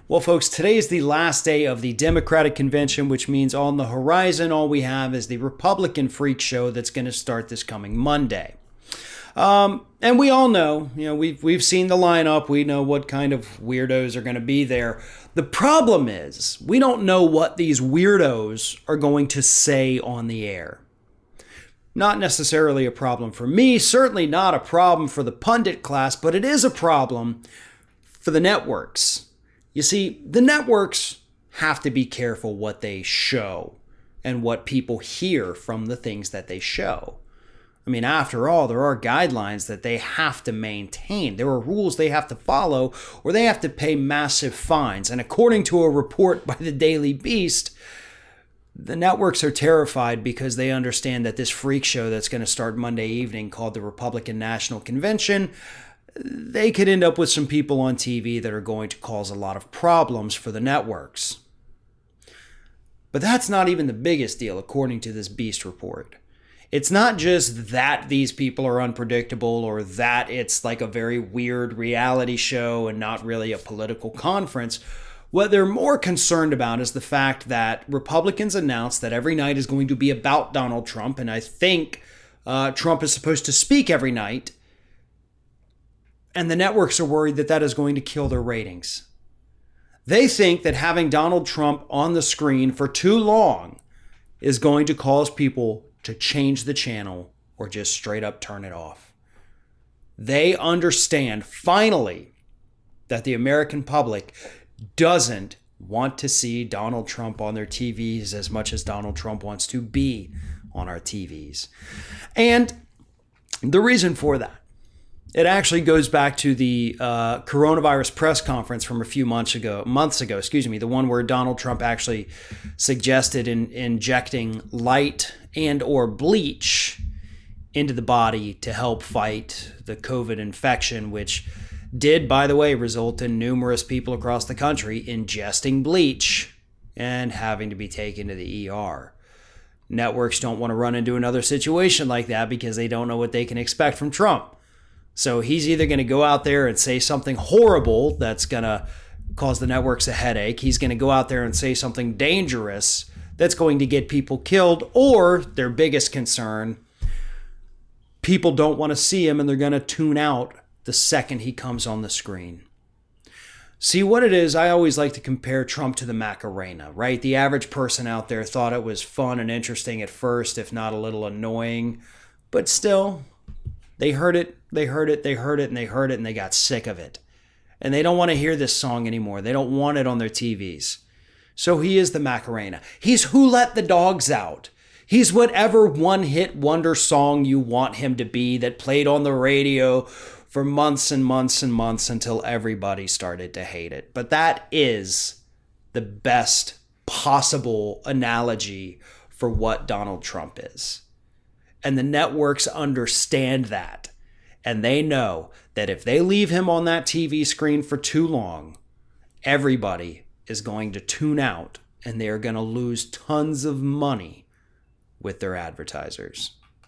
Well, folks, today is the last day of the Democratic convention, which means on the horizon, all we have is the Republican freak show that's going to start this coming Monday. And we all know, we've seen the lineup. We know what kind of weirdos are going to be there. The problem is we don't know what these weirdos are going to say on the air. Not necessarily a problem for me, certainly not a problem for the pundit class, but it is a problem for the networks. You see, the networks have to be careful what they show and what people hear from the things that they show. I mean, after all, there are guidelines that they have to maintain. There are rules they have to follow, or they have to pay massive fines. And according to a report by the Daily Beast, the networks are terrified because they understand that this freak show that's going to start Monday evening called the Republican National Convention, they could end up with some people on TV that are going to cause a lot of problems for the networks. But that's not even the biggest deal, according to this Beast report. It's not just that these people are unpredictable or that it's like a very weird reality show and not really a political conference. What they're more concerned about is the fact that Republicans announced that every night is going to be about Donald Trump, and I think Trump is supposed to speak every night. And the networks are worried that that is going to kill their ratings. They think that having Donald Trump on the screen for too long is going to cause people to change the channel or just straight up turn it off. They understand, finally, that the American public doesn't want to see Donald Trump on their TVs as much as Donald Trump wants to be on our TVs. And the reason for that, it actually goes back to the coronavirus press conference from a few months ago, the one where Donald Trump actually suggested injecting light and or bleach into the body to help fight the COVID infection, which did, by the way, result in numerous people across the country ingesting bleach and having to be taken to the ER. Networks don't want to run into another situation like that because they don't know what they can expect from Trump. So he's either going to go out there and say something horrible that's going to cause the networks a headache. He's going to go out there and say something dangerous that's going to get people killed, or their biggest concern, people don't want to see him and they're going to tune out the second he comes on the screen. See, what it is, I always like to compare Trump to the Macarena, right? The average person out there thought it was fun and interesting at first, if not a little annoying, but still, they heard it, and they got sick of it. And they don't want to hear this song anymore. They don't want it on their TVs. So he is the Macarena. He's Who Let the Dogs Out. He's whatever one-hit wonder song you want him to be that played on the radio for months and months and months until everybody started to hate it. But that is the best possible analogy for what Donald Trump is. And the networks understand that. And they know that if they leave him on that TV screen for too long, everybody is going to tune out and they're going to lose tons of money with their advertisers.